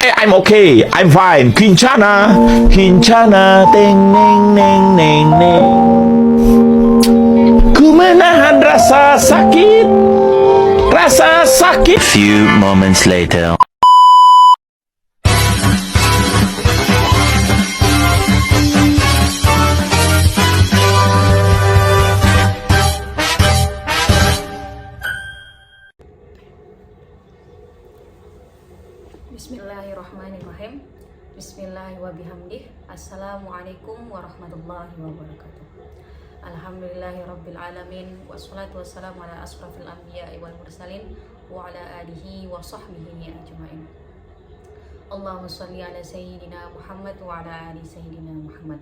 I'm okay, I'm fine. Kincana, kincana, teng neng neng neng neng. Ku menahan rasa sakit, rasa sakit. Few moments later. Bismillahirrahmanirrahim. Bismillahirrahmanirrahim. Assalamualaikum warahmatullahi wabarakatuh. Alhamdulillahirabbil alamin wassalatu wassalamu ala asrafil anbiya'i wal mursalin wa ala alihi wa sahbihi ajmain. Allahumma shalli ala sayyidina Muhammad wa ala ali sayyidina Muhammad.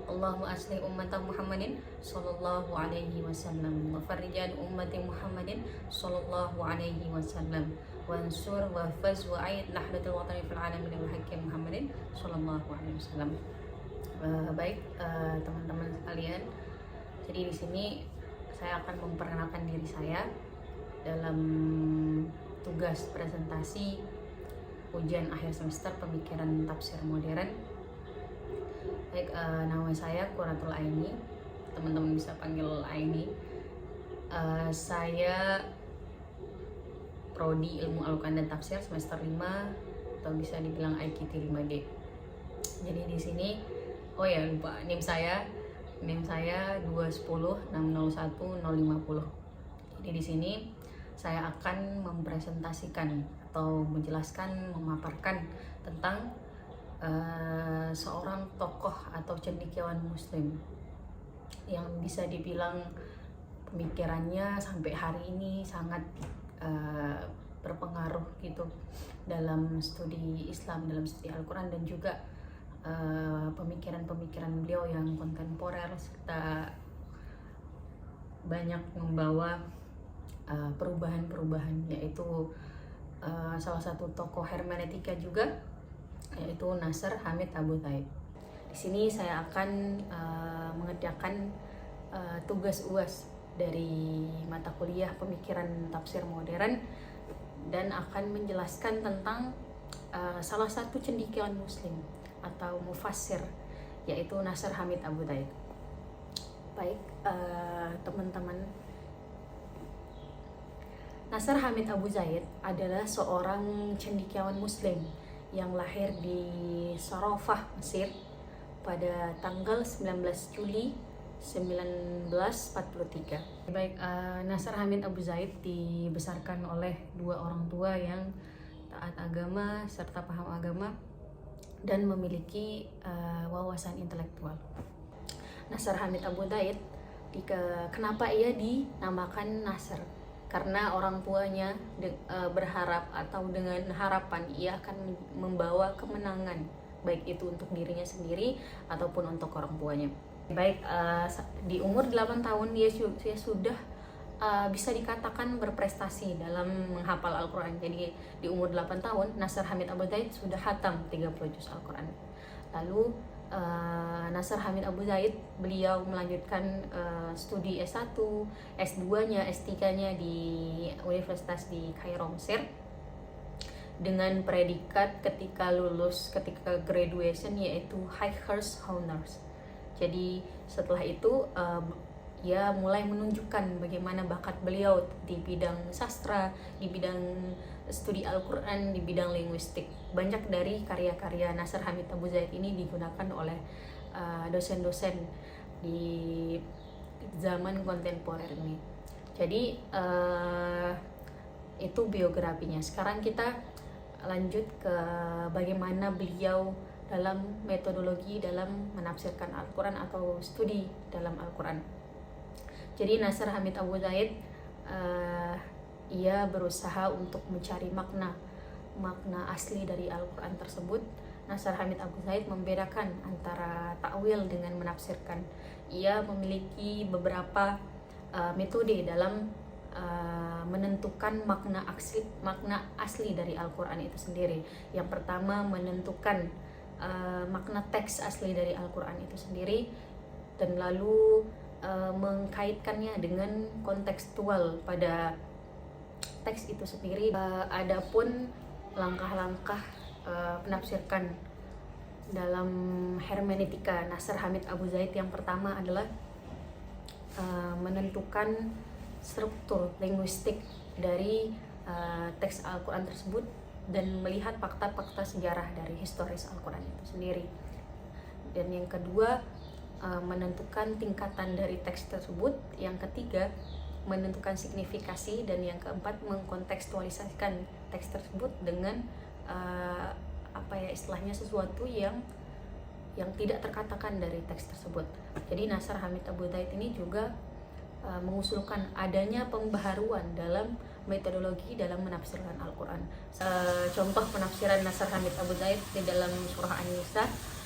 Allahumma aslih ummata Muhammadin sallallahu alaihi wasallam wa farrijan ummati Muhammadin sallallahu alaihi wasallam wansur wa faz wa aid nahdlatul watani fil alamin wa hakim Muhammadin sallallahu alaihi wasallam. Baik teman-teman sekalian, jadi di sini saya akan memperkenalkan diri saya dalam tugas presentasi ujian akhir semester pemikiran tafsir modern. Baik, nama saya Quratul Aini, teman-teman bisa panggil Aini. Saya prodi ilmu Al-Quran dan tafsir semester 5 atau bisa dibilang IKT 5D. Jadi di sini lupa NIM saya 210601050. Jadi di sini saya akan mempresentasikan atau menjelaskan, memaparkan tentang seorang tokoh atau cendekiawan muslim yang bisa dibilang pemikirannya sampai hari ini sangat berpengaruh gitu dalam studi Islam, dalam studi Al-Quran, dan juga pemikiran-pemikiran beliau yang kontemporer serta banyak membawa perubahan-perubahan, yaitu salah satu tokoh hermeneutika juga, yaitu Nasr Hamid Abu Zaid. Di sini saya akan mengerjakan tugas UAS dari mata kuliah pemikiran tafsir modern dan akan menjelaskan tentang salah satu cendekiawan muslim atau mufassir, yaitu Nasr Hamid Abu Zaid. Baik, teman-teman, Nasr Hamid Abu Zaid adalah seorang cendekiawan muslim yang lahir di Sarafah, Mesir pada tanggal 19 Juli 1943. Baik, Nasr Hamid Abu Zaid dibesarkan oleh dua orang tua yang taat agama serta paham agama dan memiliki wawasan intelektual. Nasr Hamid Abu Zaid, kenapa ia dinamakan Nasr? Karena orang tuanya berharap atau dengan harapan ia akan membawa kemenangan, baik itu untuk dirinya sendiri ataupun untuk orang tuanya. Baik, di umur 8 tahun dia sudah bisa dikatakan berprestasi dalam menghafal Al-Quran. Jadi di umur 8 tahun Nasr Hamid Abu Zaid sudah khatam 30 juz Al-Quran. Lalu Nasr Hamid Abu Zaid, beliau melanjutkan studi S1, S2-nya, S3-nya di Universitas di Kairo, Mesir, dengan predikat ketika graduation yaitu Highest Honors. Jadi setelah itu ia mulai menunjukkan bagaimana bakat beliau di bidang sastra, di bidang studi Al-Quran, di bidang linguistik. Banyak dari karya-karya Nasr Hamid Abu Zaid ini digunakan oleh dosen-dosen di zaman kontemporer ini. Jadi itu biografinya. Sekarang kita lanjut ke bagaimana beliau dalam metodologi dalam menafsirkan Al-Quran atau studi dalam Al-Quran. Jadi Nasr Hamid Abu Zaid ia berusaha untuk mencari makna asli dari Al-Quran tersebut. Nasr Hamid Abu Zaid membedakan antara takwil dengan menafsirkan. Ia memiliki beberapa metode dalam menentukan makna asli dari Al-Quran itu sendiri. Yang pertama, menentukan makna teks asli dari Al-Quran itu sendiri, dan lalu mengkaitkannya dengan kontekstual pada teks itu sendiri. Adapun langkah-langkah penafsirkan dalam hermeneutika Nasr Hamid Abu Zaid. Yang pertama adalah menentukan struktur linguistik dari teks Al-Quran tersebut dan melihat fakta-fakta sejarah dari historis Al-Quran itu sendiri. Dan yang kedua, menentukan tingkatan dari teks tersebut. Yang ketiga, menentukan signifikasi. Dan yang keempat, mengkontekstualisasikan teks tersebut dengan istilahnya sesuatu yang tidak terkatakan dari teks tersebut. Jadi Nasr Hamid Abu Zaid ini juga mengusulkan adanya pembaharuan dalam metodologi dalam menafsirkan Al-Quran. Contoh penafsiran Nasr Hamid Abu Zaid di dalam surah An-Nisa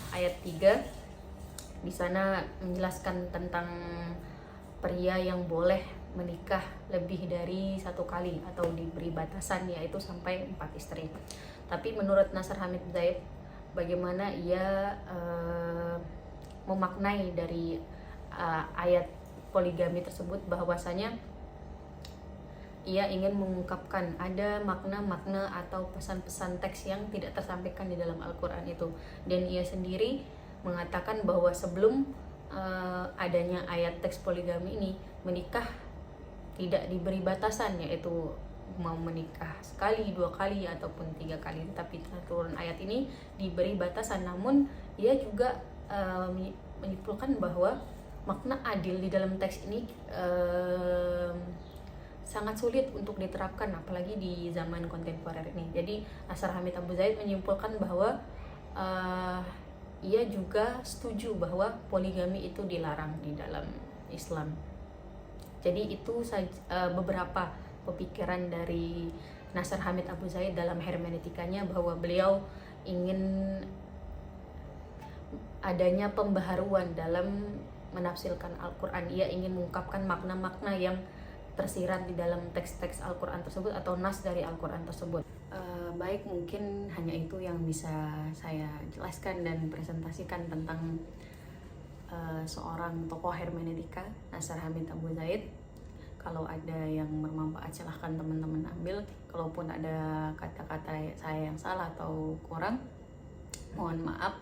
ayat 3, di sana menjelaskan tentang pria yang boleh menikah lebih dari 1 kali atau diberi batasan, yaitu sampai 4 istri. Tapi menurut Nasr Hamid Zaid, bagaimana ia memaknai dari ayat poligami tersebut, bahwasanya ia ingin mengungkapkan ada makna-makna atau pesan-pesan teks yang tidak tersampaikan di dalam Al-Quran itu. Dan ia sendiri mengatakan bahwa sebelum adanya ayat teks poligami ini, menikah tidak diberi batasan, yaitu mau menikah sekali, 2 kali, ataupun 3 kali. Tapi turun ayat ini diberi batasan. Namun ia juga menyimpulkan bahwa makna adil di dalam teks ini sangat sulit untuk diterapkan, apalagi di zaman kontemporer ini. Jadi Nasr Hamid Abu Zaid menyimpulkan bahwa ia juga setuju bahwa poligami itu dilarang di dalam Islam. Jadi itu beberapa pemikiran dari Nasr Hamid Abu Zaid dalam hermeneutikanya, bahwa beliau ingin adanya pembaharuan dalam menafsirkan Al-Quran. Ia ingin mengungkapkan makna-makna yang tersirat di dalam teks-teks Al-Quran tersebut atau nas dari Al-Quran tersebut. Baik, mungkin hanya itu yang bisa saya jelaskan dan presentasikan tentang seorang tokoh hermeneutika, Nasr Hamid Abu Zaid. Kalau ada yang bermanfaat silahkan teman-teman ambil. Kalaupun ada kata-kata saya yang salah atau kurang, mohon maaf.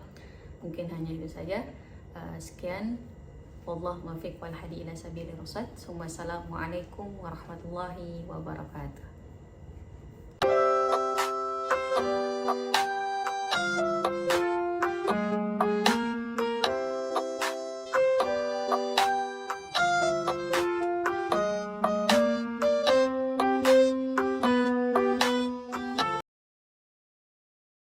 Mungkin hanya itu saja. Sekian. Wallahu muwaffiq wal hadi ila sabilir rasyad. Assalamualaikum warahmatullahi wabarakatuh.